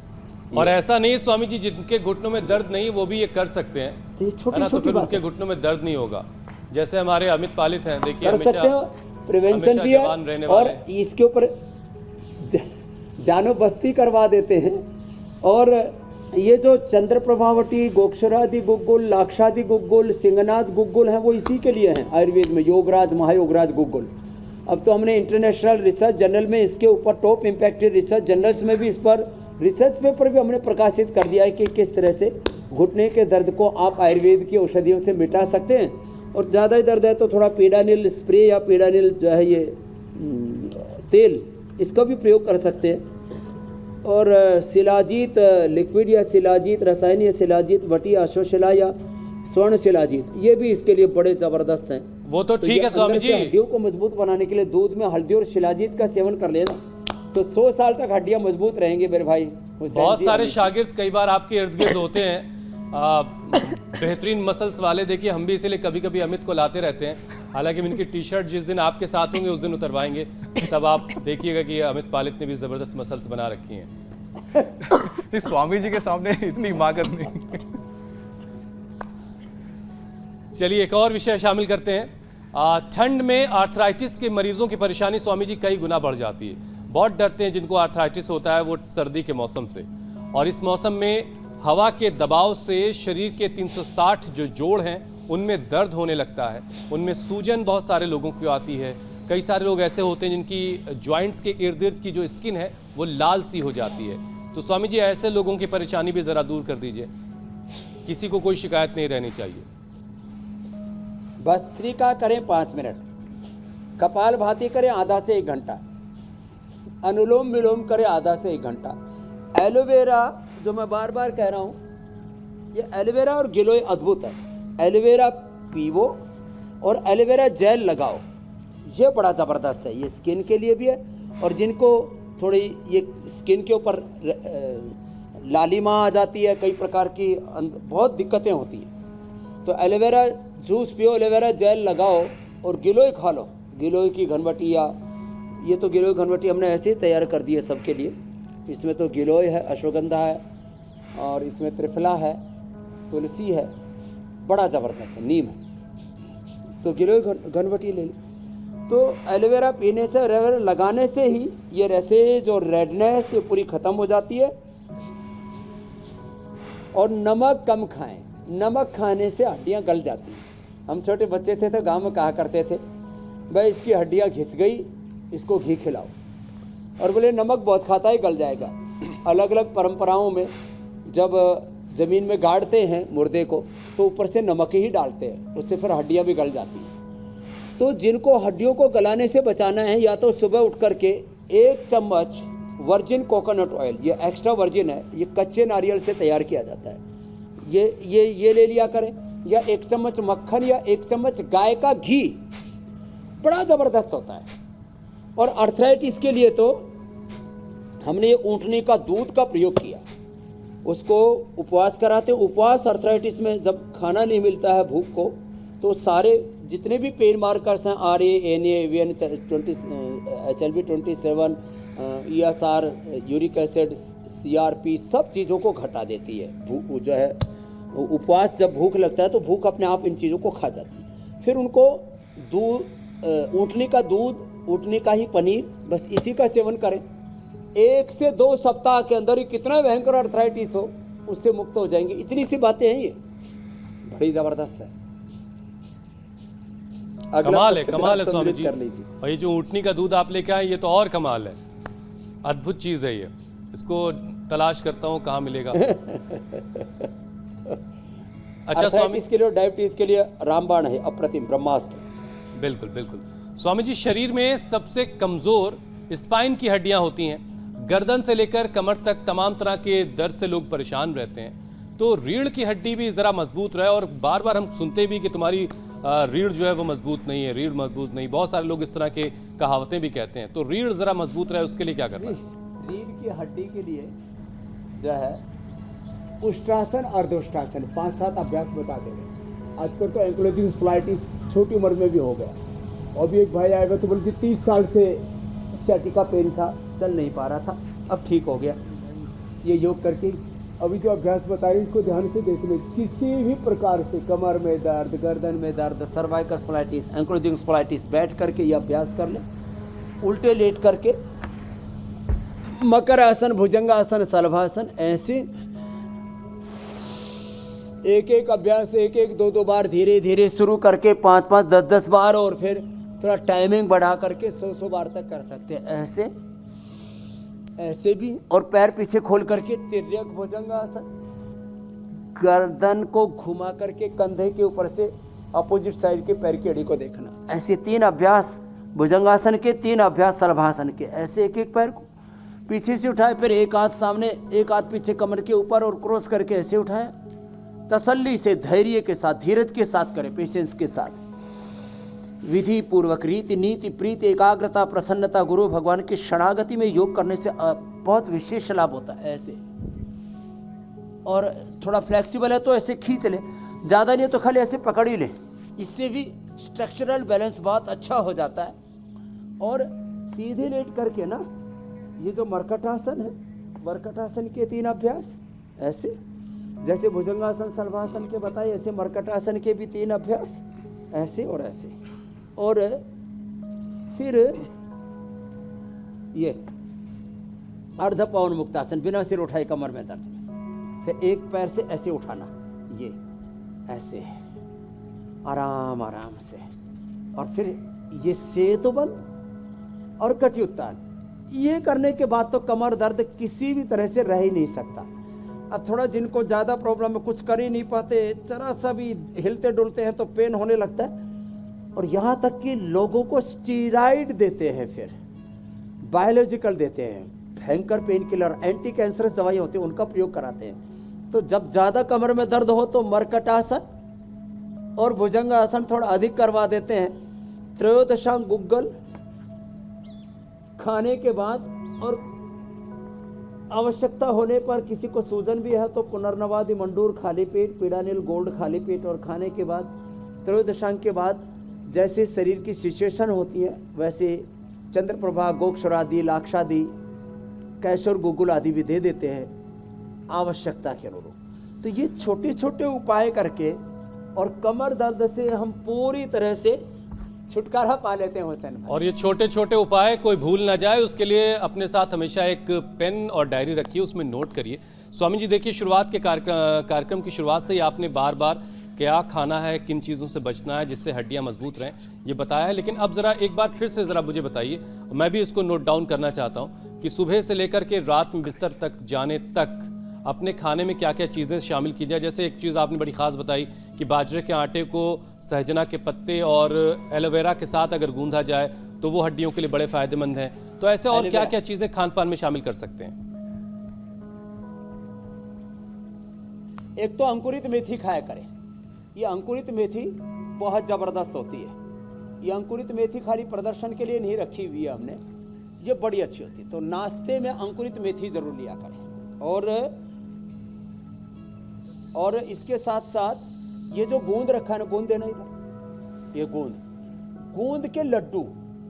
और ऐसा नहीं है स्वामी जी, जिनके घुटनों में दर्द नहीं वो भी ये कर सकते हैं,
तो ये
है
छोटी
ना? तो
छोटी
फिर
बात
उनके घुटनों में दर्द नहीं होगा। जैसे हमारे अमित पालित हैं, देखिए
कर सकते हो, प्रिवेंशन भी
जवान रहने
है, और
वाले।
इसके ऊपर जानो बस्ती करवा देते हैं। और ये जो चंद्र प्रभावटी, गोक्षरादि गुग्गुल, लाक्षादि गुग्गुल, सिंहनाद गुग्गुल हैं, वो इसी के लिए हैं आयुर्वेद में, योगराज, महायोगराज गुग्गुल। अब तो हमने इंटरनेशनल रिसर्च जर्नल में इसके ऊपर, टॉप इम्पैक्टेड रिसर्च जर्नल्स में भी इस पर रिसर्च पेपर भी हमने प्रकाशित कर दिया है कि किस तरह से घुटने के दर्द को आप आयुर्वेद की औषधियों से मिटा सकते हैं। और ज़्यादा ही दर्द है तो थोड़ा पीडानिल स्प्रे या पीडानिल जो है ये तेल, इसका भी प्रयोग कर सकते हैं। और शिलाजीत लिक्विड या शिलाजीत रसायन या शिलाजीत वटी, अश्वशिला या स्वर्ण शिलाजीत, ये भी इसके लिए बड़े ज़बरदस्त हैं।
वो तो ठीक है स्वामी जी।
हड्डियों को मजबूत बनाने के लिए दूध में हल्दी और शिलाजीत का सेवन कर लेना, तो 100 साल तक हड्डियां मजबूत रहेंगी मेरे भाई।
बहुत सारे शागिर्द कई बार आपके इर्द गिर्द होते हैं, बेहतरीन मसल्स वाले। देखिए हम भी इसीलिए कभी कभी अमित को लाते रहते हैं, हालांकि इनकी टी शर्ट जिस दिन आपके साथ होंगे उस दिन उतरवाएंगे, तब आप देखिएगा कि अमित पालित ने भी ज़बरदस्त मसल्स बना रखी हैं।
स्वामी जी के सामने इतनी हिमाकत नहीं।
चलिए एक और विषय शामिल करते हैं। ठंड में आर्थराइटिस के मरीजों की परेशानी स्वामी जी कई गुना बढ़ जाती है। बहुत डरते हैं जिनको आर्थराइटिस होता है वो सर्दी के मौसम से, और इस मौसम में हवा के दबाव से शरीर के 360 जो जोड़ हैं उनमें दर्द होने लगता है, उनमें सूजन बहुत सारे लोगों को आती है। कई सारे लोग ऐसे होते हैं जिनकी जॉइंट्स के इर्द गिर्द की जो स्किन है वो लाल सी हो जाती है। तो स्वामी जी ऐसे लोगों की परेशानी भी ज़रा दूर कर दीजिए, किसी को कोई शिकायत नहीं रहनी चाहिए।
भस्त्रिका करें 5 मिनट, कपाल भाती करें आधा से 1 घंटा, अनुलोम विलोम करें आधा से 1 घंटा। एलोवेरा, जो मैं बार बार कह रहा हूँ, ये एलोवेरा और गिलोय अद्भुत है। एलोवेरा पीवो और एलोवेरा जेल लगाओ, ये बड़ा ज़बरदस्त है। ये स्किन के लिए भी है, और जिनको थोड़ी ये स्किन के ऊपर लालिमा आ जाती है, कई प्रकार की बहुत दिक्कतें होती हैं। तो एलोवेरा जूस पियो, एलोवेरा जेल लगाओ और गिलोय खा लो। गिलोय की घनवटी, या ये तो गिलोय घनवटी हमने ऐसे ही तैयार कर दी है सबके लिए। इसमें तो गिलोय है, अश्वगंधा है, और इसमें त्रिफला है, तुलसी है, बड़ा ज़बरदस्त है, नीम है। तो गिलोय घनवटी ले ली। तो एलोवेरा पीने से, एलोवेरा लगाने से ही ये रैसे जो रेडनेस ये पूरी ख़त्म हो जाती है। और नमक कम खाएं, नमक खाने से हड्डियाँ गल जाती हैं। हम छोटे बच्चे थे तो गांव में कहा करते थे, भाई इसकी हड्डियाँ घिस गई, इसको घी खिलाओ, और बोले नमक बहुत खाता है, गल जाएगा। अलग अलग परंपराओं में जब ज़मीन में गाड़ते हैं मुर्दे को तो ऊपर से नमक ही डालते हैं, उससे फिर हड्डियाँ भी गल जाती हैं। तो जिनको हड्डियों को गलाने से बचाना है, या तो सुबह उठ करके 1 चम्मच वर्जिन कोकोनट ऑयल, ये एक्स्ट्रा वर्जिन है, ये कच्चे नारियल से तैयार किया जाता है, ये ले लिया करें, या 1 चम्मच मक्खन, या 1 चम्मच गाय का घी, बड़ा ज़बरदस्त होता है। और अर्थराइटिस के लिए तो हमने ये ऊँटनी का दूध का प्रयोग किया, उसको उपवास कराते। उपवास अर्थराइटिस में जब खाना नहीं मिलता है, भूख को, तो सारे जितने भी पेन मार्कर्स हैं, RA, NA, AVN, HLB27, ESR, uric acid, CRP, सब चीज़ों को घटा देती है। भूख जो है, उपवास जब भूख लगता है तो भूख अपने आप इन चीज़ों को खा जाती है। फिर उनको दूध, ऊँटनी का दूध, ऊँटनी का ही पनीर, बस इसी का सेवन करें। 1 से 2 सप्ताह के अंदर ही कितना भयंकर अर्थराइटिस हो उससे मुक्त हो जाएंगे। इतनी सी बातें हैं, ये बड़ी ज़बरदस्त है।
कमाल है स्वामी जी।
कर लीजिए।
और ये जो ऊँटनी का दूध आप लेके आए, ये तो और कमाल है, अद्भुत चीज़ है ये। इसको तलाश करता हूँ कहाँ मिलेगा। अच्छा स्वामी,
इसके लिए, डायबिटीज के लिए रामबाण है, अप्रतिम ब्रह्मास्त्र।
बिल्कुल बिल्कुल। स्वामी जी, शरीर में सबसे कमजोर स्पाइन की हड्डियां होती हैं। गर्दन से लेकर कमर तक तमाम तरह के दर्द से लोग परेशान रहते हैं। तो रीढ़ की हड्डी भी जरा मजबूत रहे, और बार बार हम सुनते भी कि तुम्हारी रीढ़ जो है वो मजबूत नहीं है, रीढ़ मजबूत नहीं। बहुत सारे लोग इस तरह के कहावतें भी कहते हैं। तो रीढ़ जरा मजबूत रहे, उसके लिए क्या करना है?
रीढ़ की हड्डी के लिए जो है उष्ट्रासन और दुष्टासन 5-7 अभ्यास बता देंगे। आजकल तो एंक्लोजिंग स्पॉन्डिलाइटिस छोटी उम्र में भी हो गया। अभी एक भाई आएगा तो बोलते 30 साल से सैटिका पेन था, चल नहीं पा रहा था, अब ठीक हो गया। ये योग करके अभी जो अभ्यास बता रही इसको ध्यान से देख लो। किसी भी प्रकार से कमर में दर्द, गर्दन में दर्द, सर्वाइकल स्पॉन्डिलाइटिस, एंक्लोजिंग स्पॉन्डिलाइटिस, बैठ करके ये अभ्यास कर ले। उल्टे लेट करके मकर आसन, भुजंगासन, शलभासन, ऐसे एक अभ्यास 1-1, 2-2 बार धीरे धीरे शुरू करके 5-5, 10-10 बार, और फिर थोड़ा टाइमिंग बढ़ा करके 100-100 बार तक कर सकते हैं। ऐसे भी। और पैर पीछे खोल करके तिर्यक भुजंगासन, गर्दन को घुमा करके कंधे के ऊपर से अपोजिट साइड के पैर की एड़ी को देखना। ऐसे 3 अभ्यास भुजंगासन के, 3 अभ्यास शलभासन के। ऐसे एक पैर को पीछे से उठाए, फिर एक हाथ सामने, एक हाथ पीछे कमर के ऊपर, और क्रॉस करके ऐसे उठाया। तसल्ली से, धैर्य के साथ, धीरज के साथ करें, पेशेंस के साथ। विधि पूर्वक, रीति, नीति, प्रीति, एकाग्रता, प्रसन्नता, गुरु भगवान की शरणागति में योग करने से बहुत विशेष लाभ होता है। ऐसे, और थोड़ा फ्लेक्सिबल है तो ऐसे खींच ले, ज़्यादा नहीं तो खाली ऐसे पकड़ ही ले। इससे भी स्ट्रक्चरल बैलेंस बहुत अच्छा हो जाता है। और सीधे लेट करके ना, ये जो मर्कटासन है, मर्कटासन के 3 अभ्यास ऐसे, जैसे भुजंगासन, शलभासन के बताए, ऐसे मर्कटासन के भी 3 अभ्यास, ऐसे और ऐसे। और फिर ये अर्ध पवन मुक्तासन, बिना सिर उठाए कमर में दर्द। फिर एक पैर से ऐसे उठाना, ये ऐसे आराम आराम से। और फिर ये सेतुबंद और कटियुत्तान। ये करने के बाद तो कमर दर्द किसी भी तरह से रह ही नहीं सकता। अब थोड़ा जिनको ज़्यादा प्रॉब्लम है, कुछ कर ही नहीं पाते, जरा सा भी हिलते डुलते हैं तो पेन होने लगता है। और यहाँ तक कि लोगों को स्टीराइड देते हैं, फिर बायोलॉजिकल देते हैं, भयंकर पेन किलर, एंटी कैंसरस दवाई होती है, उनका प्रयोग कराते हैं। तो जब ज़्यादा कमर में दर्द हो तो मर्कटासन और भुजंगासन थोड़ा अधिक करवा देते हैं। त्रयोदशांग गुग्गल खाने के बाद, और आवश्यकता होने पर किसी को सूजन भी है तो पुनर्नवादि मंडूर खाली पेट, पीड़ानिल गोल्ड खाली पेट, और खाने के बाद त्रयोदशांक के बाद जैसे शरीर की सिचुएशन होती है वैसे चंद्रप्रभा, गोक्षरादि, लाक्षादि, कैशोर, गुगुल आदि भी दे देते हैं आवश्यकता के अनुरूप। तो ये छोटे छोटे उपाय करके और कमर दर्द से हम पूरी तरह से छुटकारा पा लेते हैं हुसैन भाई।
और ये छोटे छोटे उपाय कोई भूल ना जाए, उसके लिए अपने साथ हमेशा एक पेन और डायरी रखिए, उसमें नोट करिए। स्वामी जी देखिए, शुरुआत के कार्यक्रम की शुरुआत से ही आपने बार बार क्या खाना है, किन चीज़ों से बचना है जिससे हड्डियां मजबूत रहें, ये बताया है। लेकिन अब ज़रा एक बार फिर से ज़रा मुझे बताइए, मैं भी इसको नोट डाउन करना चाहता हूँ कि सुबह से लेकर के रात में बिस्तर तक जाने तक अपने खाने में क्या क्या चीज़ें शामिल की जाए। जैसे एक चीज़ आपने बड़ी ख़ास बताई कि बाजरे के आटे को सहजना के पत्ते और एलोवेरा के साथ अगर गूंधा जाए तो वो हड्डियों के लिए बड़े फ़ायदेमंद हैं। तो ऐसे और क्या क्या चीज़ें खान पान में शामिल कर सकते हैं?
एक तो अंकुरित मेथी खाया करें। ये अंकुरित मेथी बहुत ज़बरदस्त होती है। ये अंकुरित मेथी खाली प्रदर्शन के लिए नहीं रखी हुई है हमने, ये बड़ी अच्छी होती है। तो नाश्ते में अंकुरित मेथी ज़रूर लिया करें। और इसके साथ साथ ये जो गोंद रखा है ना, गोंद देना इधर, ये गोंद के लड्डू।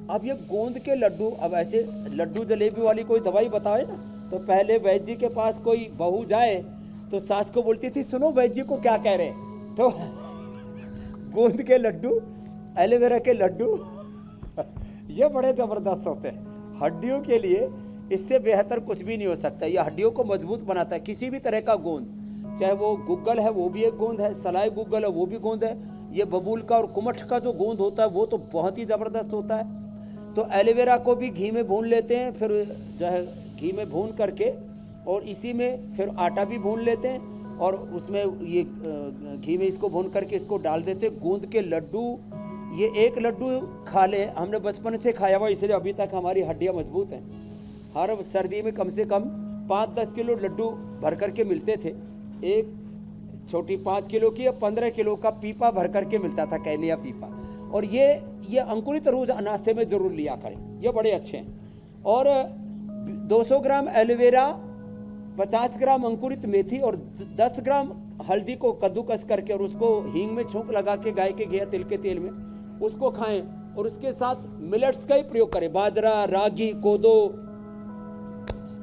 अब ये गोंद के लड्डू, अब ऐसे लड्डू जलेबी वाली कोई दवाई बताए ना, तो पहले वैद्य जी के पास कोई बहू जाए तो सास को बोलती थी, सुनो वैद्य जी को क्या कह रहे हैं, तो गोंद के लड्डू, एलोवेरा के लड्डू ये बड़े ज़बरदस्त होते हैं हड्डियों के लिए। इससे बेहतर कुछ भी नहीं हो सकता। यह हड्डियों को मजबूत बनाता है। किसी भी तरह का गोंद, चाहे वो गुग्गल है वो भी एक गोंद है, सलाई गुग्गल है वो भी गोंद है, ये बबूल का और कुमठ का जो गोंद होता है वो तो बहुत ही ज़बरदस्त होता है। तो एलोवेरा को भी घी में भून लेते हैं, फिर जो है घी में भून करके और इसी में फिर आटा भी भून लेते हैं और उसमें ये घी में इसको भून करके इसको डाल देते हैं। गोंद के लड्डू, ये एक लड्डू खा ले, हमने बचपन से खाया हुआ इसलिए अभी तक हमारी हड्डियाँ मजबूत हैं। हर सर्दी में कम से कम 5-10 किलो लड्डू भर करके मिलते थे। एक छोटी 5 किलो की या 15 किलो का पीपा भर करके मिलता था, कैनिया पीपा। और ये अंकुरित रोज नाश्ते में जरूर लिया करें, ये बड़े अच्छे हैं। और 200 ग्राम एलोवेरा, 50 ग्राम अंकुरित मेथी और 10 ग्राम हल्दी को कद्दूकस करके और उसको हींग में छौंक लगा के गाय के घी या तिल के तेल में उसको खाएं। और उसके साथ मिलेट्स का ही प्रयोग करें, बाजरा, रागी, कोदो,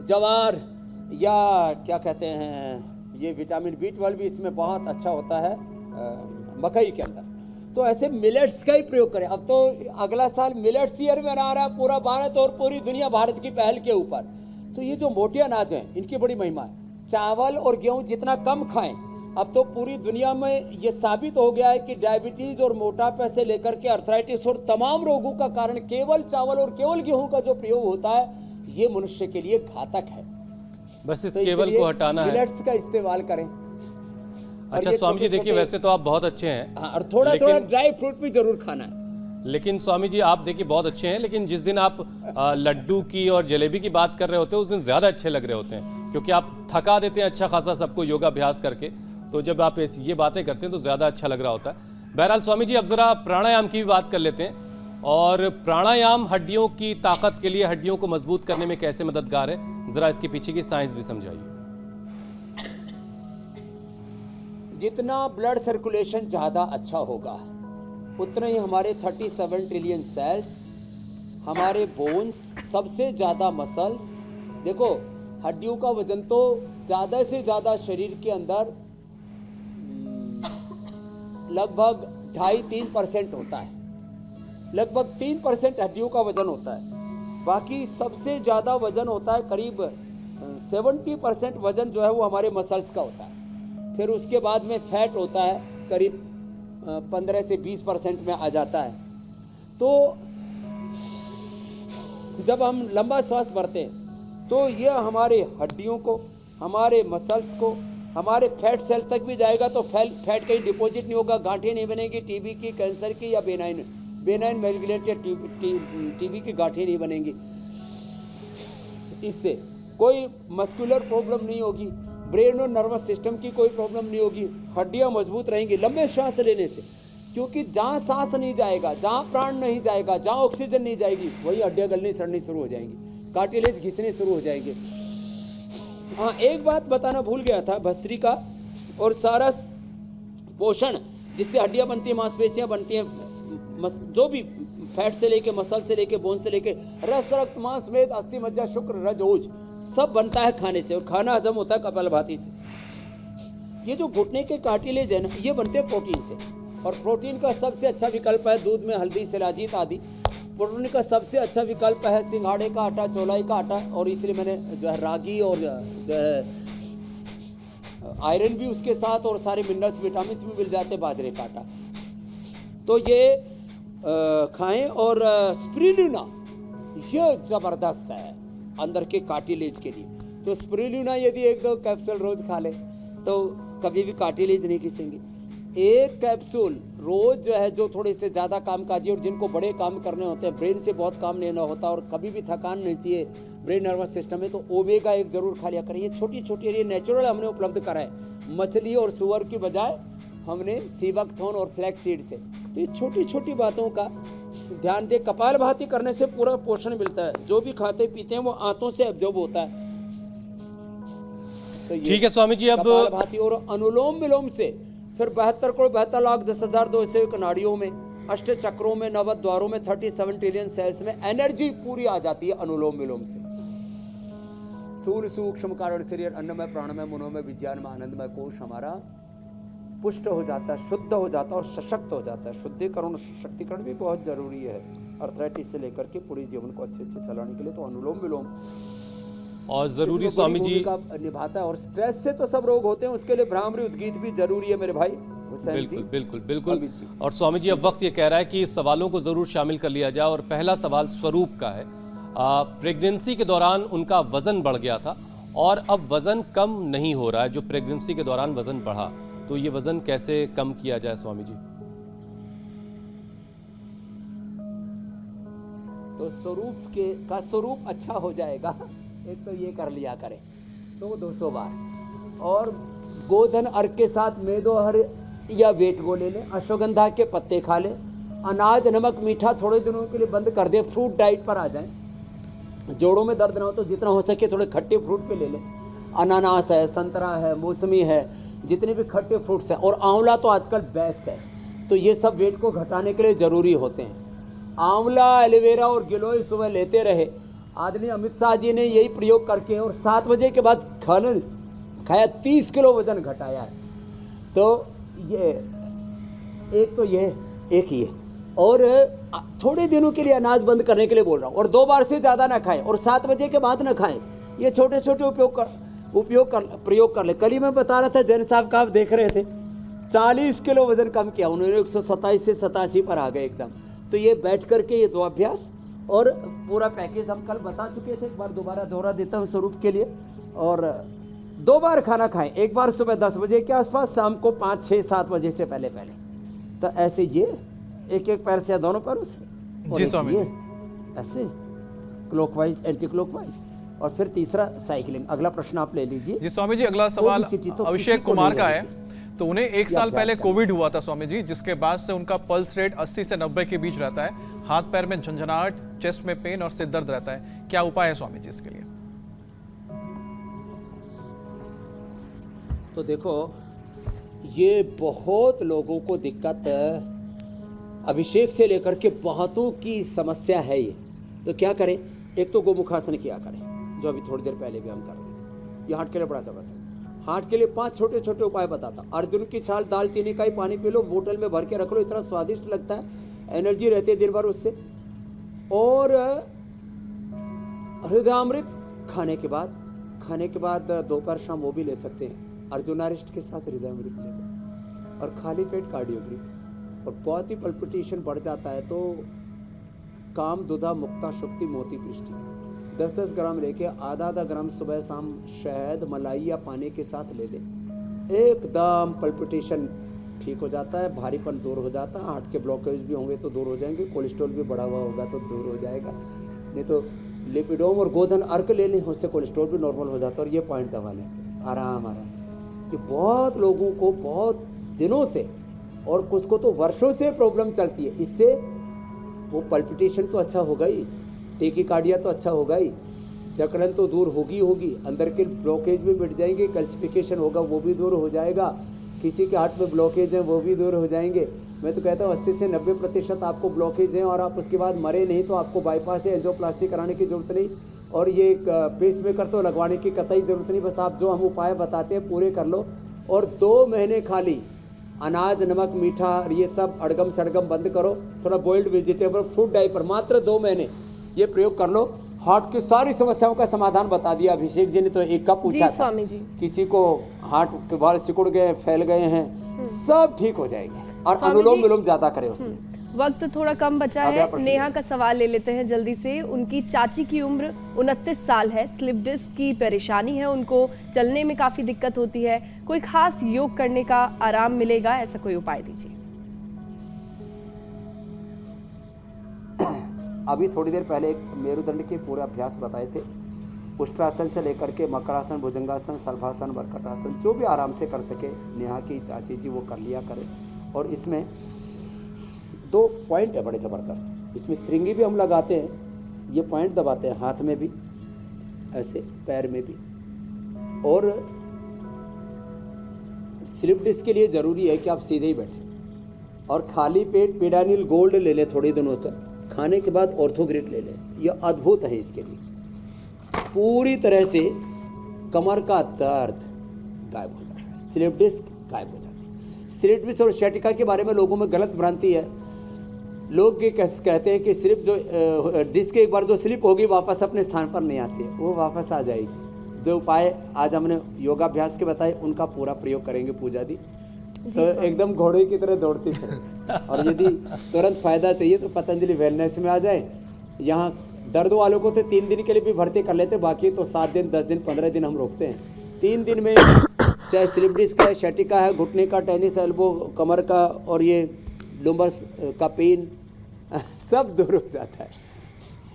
जवार, या क्या कहते हैं, ये विटामिन B12 भी इसमें बहुत अच्छा होता है मकई के अंदर। तो ऐसे मिलेट्स का ही प्रयोग करें। अब तो अगला साल मिलेट्स ईयर में आ रहा है पूरा भारत और पूरी दुनिया भारत की पहल के ऊपर। तो ये जो मोटे अनाज हैं इनकी बड़ी महिमा है। चावल और गेहूं जितना कम खाएं। अब तो पूरी दुनिया में ये साबित हो गया है कि डायबिटीज और मोटापे से लेकर के अर्थराइटिस और तमाम रोगों का कारण केवल चावल और केवल गेहूं का जो प्रयोग होता है ये मनुष्य के लिए घातक है।
बस इस केवल को हटाना है,
मिलेट्स का इस्तेमाल करें।
अच्छा स्वामी जी देखिए, वैसे तो आप बहुत अच्छे हैं।
हाँ, और थोड़ा थोड़ा ड्राई फ्रूट भी जरूर खाना है।
लेकिन स्वामी जी आप देखिए बहुत अच्छे हैं, लेकिन जिस दिन आप लड्डू की और जलेबी की बात कर रहे होते हैं उस दिन ज्यादा अच्छे लग रहे होते हैं, क्योंकि आप थका देते हैं अच्छा खासा सबको योगाभ्यास करके। तो जब आप ये बातें करते हैं तो ज्यादा अच्छा लग रहा होता है। बहरहाल स्वामी जी अब जरा प्राणायाम की भी बात कर लेते हैं। और प्राणायाम हड्डियों की ताकत के लिए, हड्डियों को मजबूत करने में कैसे मददगार है, जरा इसके पीछे की साइंस भी समझाइए।
जितना ब्लड सर्कुलेशन ज़्यादा अच्छा होगा उतना ही हमारे 37 ट्रिलियन सेल्स, हमारे बोन्स, सबसे ज़्यादा मसल्स। देखो हड्डियों का वजन तो ज़्यादा से ज़्यादा शरीर के अंदर लगभग 2.5-3% होता है। लगभग 3% हड्डियों का वजन होता है। बाकी सबसे ज़्यादा वजन होता है, करीब 70% वजन जो है वो हमारे मसल्स का होता है। फिर उसके बाद में फैट होता है, करीब 15 से 20% में आ जाता है। तो जब हम लंबा श्वास भरते हैं तो ये हमारे हड्डियों को, हमारे मसल्स को, हमारे फैट सेल तक भी जाएगा। तो फैट कहीं डिपॉजिट नहीं होगा, गांठें नहीं बनेगी टीबी की, कैंसर की या बेनाइन मैलिग्नेंट या टीबी की गांठें नहीं बनेंगी। इससे कोई मस्कुलर प्रॉब्लम नहीं होगी, ब्रेन और नर्वस सिस्टम की कोई प्रॉब्लम नहीं होगी, हड्डियां मजबूत रहेंगी लंबे श्वास लेने से। क्योंकि जहाँ सांस नहीं जाएगा, जहाँ प्राण नहीं जाएगा, जहाँ ऑक्सीजन नहीं जाएगी, वही हड्डियां गलनी सड़नी शुरू हो जाएंगी, कार्टिलेज घिसने शुरू हो जाएंगे। हाँ, एक बात बताना भूल गया था, भस्त्री का और सारा पोषण जिससे हड्डियां बनती हैं, मांसपेशियां बनती हैं, जो भी फैट से लेके मसल से लेके बोन से लेके रस रक्त मांस मेद अस्थि मज्जा शुक्र रज ओज सब बनता है खाने से, और खाना हजम होता है कपालभाति से। ये जो घुटने के कार्टिलेज है ना, ये बनते हैं प्रोटीन से, और प्रोटीन का सबसे अच्छा विकल्प है दूध में हल्दी शिलाजीत आदि। प्रोटीन का सबसे अच्छा विकल्प है सिंघाड़े का आटा, चौलाई का आटा, और इसलिए मैंने जो है रागी और जो है आयरन भी उसके साथ और सारे मिनरल्स विटामिन भी मिल जाते हैं बाजरे का आटा। तो ये खाएं। और स्पिरुलिना ये ज़बरदस्त है अंदर के कार्टिलेज के लिए। तो स्पिरुलिना यदि 1-2 कैप्सूल रोज़ खा ले तो कभी भी कार्टिलेज नहीं घिसेंगे। एक कैप्सूल रोज जो है, जो थोड़े से ज़्यादा कामकाजी और जिनको बड़े काम करने होते हैं, ब्रेन से बहुत काम लेना होता है और कभी भी थकान नहीं चाहिए ब्रेन नर्वस सिस्टम में, तो ओमेगा 1 जरूर खा लिया करें। ये छोटी छोटी और ये नेचुरल हमने उपलब्ध करा है, मछली और सुअर की बजाय हमने सीबकथॉर्न और फ्लैक्स सीड से। तो ये छोटी छोटी बातों का ध्यान दे। कपालभाति करने से पूरा पोषण मिलता है, जो भी खाते पीते हैं वो आंतों से एब्जॉर्ब होता है। तो
ठीक है स्वामी जी, अब
कपालभाति और अनुलोम विलोम से फिर 72,72,10,201 नाड़ियों में, अष्ट चक्रों में, नव द्वारों में, 37 ट्रिलियन सेल्स में एनर्जी पूरी आ जाती है अनुलोम विलोम से। स्थूल सूक्ष्म कारण शरीर अन्नमय प्राणमय मनोमय विज्ञानमय आनंदमय कोश हमारा पुष्ट हो जाता है, शुद्ध हो जाता है और सशक्त हो जाता है। शुद्धिकरण और सशक्तिकरण भी बहुत जरूरी है अर्थराइटिस से लेकर के पूरे जीवन को अच्छे से चलाने के लिए। तो अनुलोम विलोम
और जरूरी
इसमें बड़ी
स्वामी जी
भूमिका निभाता है। और स्ट्रेस से तो सब रोग होते हैं, उसके लिए भ्रामरी उद्गीत भी जरूरी है मेरे भाई हुसैन जी।
बिल्कुल बिल्कुल बिल्कुल।
अमित जी।
और स्वामी जी, अब वक्त ये कह रहा है कि सवालों को जरूर शामिल कर लिया जाए। और पहला सवाल स्वरूप का है। प्रेगनेंसी के दौरान उनका वजन बढ़ गया था और अब वजन कम नहीं हो रहा है, जो प्रेगनेंसी के दौरान वजन बढ़ा, तो ये वजन कैसे कम किया जाए स्वामी जी?
तो स्वरूप अच्छा हो जाएगा। एक तो ये कर लिया करें 100-200 बार, और गोधन अर्क के साथ मेदोहर या वेटगो ले लें, अश्वगंधा के पत्ते खा लें, अनाज नमक मीठा थोड़े दिनों के लिए बंद कर दें, फ्रूट डाइट पर आ जाएं। जोड़ों में दर्द ना हो तो जितना हो सके थोड़े खट्टे फ्रूट पे ले लें, अनानास है, संतरा है, मौसमी है, जितने भी खट्टे फ्रूट्स हैं, और आंवला तो आजकल बेस्ट है। तो ये सब वेट को घटाने के लिए ज़रूरी होते हैं। आंवला, एलोवेरा और गिलोय सुबह लेते रहे। आदरणीय अमित शाह जी ने यही प्रयोग करके और 7 बजे के बाद खाया 30 किलो वजन घटाया है। तो ये एक ही है। और थोड़े दिनों के लिए अनाज बंद करने के लिए बोल रहा हूँ, और 2 बार से ज़्यादा ना खाएं और 7 बजे के बाद ना खाएं। ये छोटे छोटे प्रयोग कर ले। कल ही मैं बता रहा था, जैन साहब का आप देख रहे थे, 40 किलो वजन कम किया उन्होंने, 127 से 87 पर आ गए एकदम। तो ये बैठ करके ये 2 अभ्यास और पूरा पैकेज हम कल बता चुके थे, एक बार दोबारा दोहरा देता हूँ स्वरूप के लिए। और 2 बार खाना खाएं, एक बार सुबह 10 बजे के आसपास, शाम को 5, 6, 7 बजे से पहले। तो ऐसे ये एक पैर से या दोनों पैरों से, और
जी स्वामी,
ऐसे क्लॉकवाइज एंटी क्लॉकवाइज, और फिर तीसरा साइकिलिंग। अगला प्रश्न आप ले लीजिए।
जी स्वामी जी, अगला सवाल
तो
अभिषेक कुमार का है। तो उन्हें 1 साल पहले कोविड हुआ था स्वामी जी, जिसके बाद से उनका पल्स रेट 80 से 90 के बीच रहता है, हाथ पैर में झंझनाहट, चेस्ट में पेन और सिर दर्द रहता है। क्या उपाय है स्वामी जी इसके लिए?
तो देखो, ये बहुत लोगों को दिक्कत है, अभिषेक से लेकर के बहुतों की समस्या है ये। तो क्या करें? एक तो गोमुखासन किया करें, जो अभी थोड़ी देर पहले भी हम कर रहे थे। ये हार्ट के लिए बड़ा जबरदस्त। हार्ट के लिए 5 छोटे छोटे उपाय बताता। अर्जुन की छाल, दालचीनी का ही पानी पी लो, बोतल में भर के रख लो, इतना स्वादिष्ट लगता है, एनर्जी रहती है दिन भर उससे। और हृदयामृत खाने के बाद दोपहर शाम वो भी ले सकते हैं, अर्जुनारिष्ट के साथ हृदयामृत ले लो, और खाली पेट कार्डियोग्राफी। और बहुत ही पल्पिटेशन बढ़ जाता है तो काम दुधा मुक्ता शुक्ति मोती पृष्टि 10-10 ग्राम लेके आधा ग्राम सुबह शाम शहद, मलाई या पानी के साथ ले ले, एकदम पल्पिटेशन ठीक हो जाता है, भारीपन दूर हो जाता है, हार्ट के ब्लॉकेज भी होंगे तो दूर हो जाएंगे, कोलेस्ट्रॉल भी बढ़ा हुआ होगा तो दूर हो जाएगा। नहीं तो लिपिडोम और गोधन अर्क ले लें, उससे कोलेस्ट्रॉल भी नॉर्मल हो जाता है। और ये पॉइंट दबाने से आराम से, ये बहुत लोगों को बहुत दिनों से और कुछ को तो वर्षों से प्रॉब्लम चलती है। इससे वो पल्पिटेशन तो अच्छा होगा ही, टेकिकार्डिया तो अच्छा होगा ही, जकड़न तो दूर होगी होगी, अंदर के ब्लॉकेज भी मिट जाएंगे, कैल्सिफिकेशन होगा वो भी दूर हो जाएगा, किसी के हार्ट में ब्लॉकेज हैं वो भी दूर हो जाएंगे। मैं तो कहता हूँ 80 से 90% आपको ब्लॉकेज हैं और आप उसके बाद मरे नहीं तो आपको बाईपास या एंजियोप्लास्टी कराने की ज़रूरत नहीं, और ये पेसमेकर तो लगवाने की कतई ज़रूरत नहीं। बस आप जो हम उपाय बताते हैं पूरे कर लो, और 2 महीने खाली अनाज, नमक, मीठा और ये सब अड़गम सड़गम बंद करो, थोड़ा बॉइल्ड वेजिटेबल, फ्रूट डाइपर, मात्र 2 महीने ये प्रयोग कर लो। हार्ट की सारी समस्याओं का समाधान बता दिया अभिषेक जी ने। तो एक का पूछा था,
स्वामी जी।
किसी को हार्ट के बाल सिकुड़ गए, फैल गए हैं, सब ठीक हो जाएंगे। और
स्वामी
अनुलोम
जी,
विलोम ज्यादा करें उसमें।
वक्त थोड़ा कम बचा है। नेहा का सवाल ले लेते हैं जल्दी से। उनकी चाची की उम्र 29 साल है, स्लिप डिस्क की परेशानी है, उनको चलने में काफी दिक्कत होती है। कोई खास योग करने का आराम मिलेगा, ऐसा कोई उपाय दीजिए।
अभी थोड़ी देर पहले एक मेरुदंड के पूरे अभ्यास बताए थे, उष्ट्रासन से लेकर के मकरासन, भुजंगासन, सर्वासन, बरकटासन, जो भी आराम से कर सके नेहा की चाची जी वो कर लिया करें। और इसमें 2 पॉइंट है बड़े ज़बरदस्त, इसमें श्रृंगी भी हम लगाते हैं, ये पॉइंट दबाते हैं हाथ में भी, ऐसे पैर में भी। और स्लिप डिस्क के लिए ज़रूरी है कि आप सीधे ही बैठें और खाली पेट पेडानिल गोल्ड ले लें थोड़े दिनों तक, खाने के बाद ऑर्थोग्रिड ले लें, यह अद्भुत है इसके लिए। पूरी तरह से कमर का दर्द गायब हो जाता है, स्लिप डिस्क गायब हो जाती है। स्लिप डिस्क और शैटिका के बारे में लोगों में गलत भ्रांति है। लोग ये कहते हैं कि स्लिप जो डिस्क एक बार जो स्लिप होगी वापस अपने स्थान पर नहीं आती है, वो वापस आ जाएगी। जो उपाय आज हमने योगाभ्यास के बताए उनका पूरा प्रयोग करेंगे पूजा दी, तो एकदम घोड़े की तरह दौड़ती फिरे। और यदि तुरंत फायदा चाहिए तो पतंजलि वेलनेस में आ जाए। यहाँ दर्द वालों को तो 3 दिन के लिए भी भर्ती कर लेते, बाकी तो 7 दिन, 10 दिन, 15 दिन हम रोकते हैं। 3 दिन में चाहे स्लिप डिस्क है, शैटिका है, घुटने का, टेनिस एल्बो, कमर का और ये लुम्बस का पेन सब दूर हो जाता है।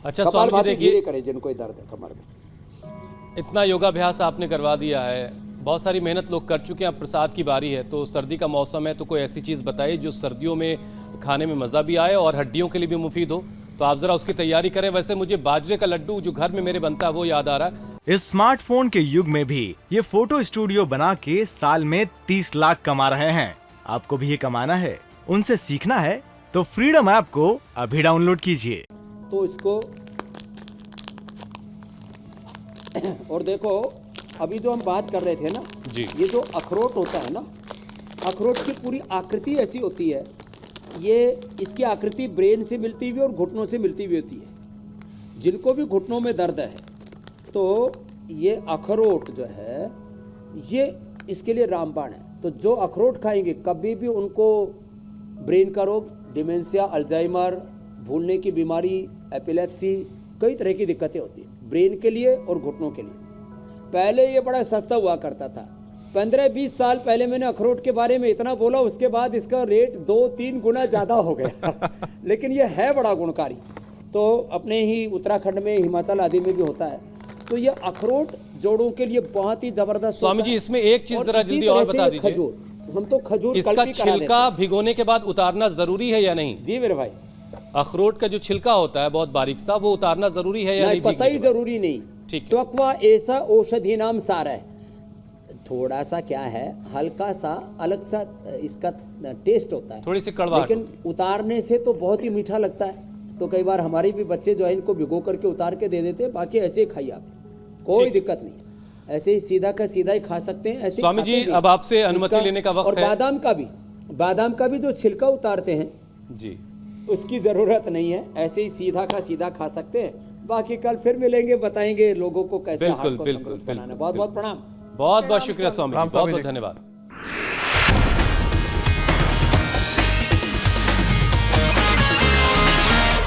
अच्छा स्वामी जी देखिए,
करें जिनको दर्द है कमर में।
इतना योगाभ्यास आपने करवा दिया है, बहुत सारी मेहनत लोग कर चुके हैं, अब प्रसाद की बारी है। तो सर्दी का मौसम है, तो कोई ऐसी चीज़ बताइए जो सर्दियों में खाने में मज़ा भी आए और हड्डियों के लिए भी मुफीद हो, तो आप ज़रा उसकी तैयारी करें। वैसे मुझे बाजरे का लड्डू जो घर में मेरे बनता है वो याद आ रहा है।
इस स्मार्टफोन के युग में भी ये फोटो स्टूडियो बना के साल में 30 लाख कमा रहे हैं। आपको भी ये कमाना है, उनसे सीखना है तो फ्रीडम ऐप को अभी डाउनलोड कीजिए।
तो इसको और देखो, अभी जो हम बात कर रहे थे ना
जी,
ये जो अखरोट होता है ना, अखरोट की पूरी आकृति ऐसी होती है, ये इसकी आकृति ब्रेन से मिलती हुई और घुटनों से मिलती हुई होती है। जिनको भी घुटनों में दर्द है तो ये अखरोट जो है ये इसके लिए रामबाण है। तो जो अखरोट खाएंगे कभी भी उनको ब्रेन का रोग, डिमेंशिया, अल्जाइमर, भूलने की बीमारी, एपिलेप्सी, कई तरह की दिक्कतें होती हैं ब्रेन के लिए और घुटनों के लिए। पहले ये बड़ा सस्ता हुआ करता था, 15-20 साल पहले मैंने अखरोट के बारे में इतना बोला, उसके बाद इसका रेट 2-3 गुना ज़्यादा हो गया लेकिन ये है बड़ा गुणकारी। तो अपने ही उत्तराखंड में, हिमाचल आदि में भी होता है। तो ये अखरोट जोड़ों के लिए बहुत ही जबरदस्त।
स्वामी जी इसमें एक चीज जरा जल्दी और बता दीजिए,
हम तो खजूर
इसका छिलका भिगोने के बाद उतारना जरूरी है या नहीं?
जी मेरे भाई,
अखरोट का जो छिलका होता है बहुत बारीक सा, वो उतारना जरूरी है या नहीं?
पता ही जरूरी नहीं।
ठीक है।
त्वक्वा ऐसा औषधि नाम सारा है, थोड़ा सा क्या है, हल्का सा अलग सा इसका टेस्ट होता है,
थोड़ी सी कड़वाहट,
लेकिन उतारने से तो बहुत ही मीठा लगता है। तो कई बार हमारे भी बच्चे जो है इनको भिगो करके उतार के दे देते हैं, बाकी ऐसे ही खाइए आप, कोई दिक्कत नहीं, ऐसे ही सीधा का सीधा ही खा सकते हैं। ऐसे
स्वामी जी अब आपसे अनुमति लेने का वक्त
और
है।
बादाम का भी जो छिलका उतारते हैं
जी,
उसकी जरूरत नहीं है, ऐसे ही सीधा का सीधा खा सकते हैं। बाकी कल फिर मिलेंगे, बताएंगे लोगों को कैसे हार्ट को तंदुरुस्त बनाना है। बहुत बहुत प्रणाम।
बहुत बहुत शुक्रिया स्वामी जी, बहुत बहुत धन्यवाद।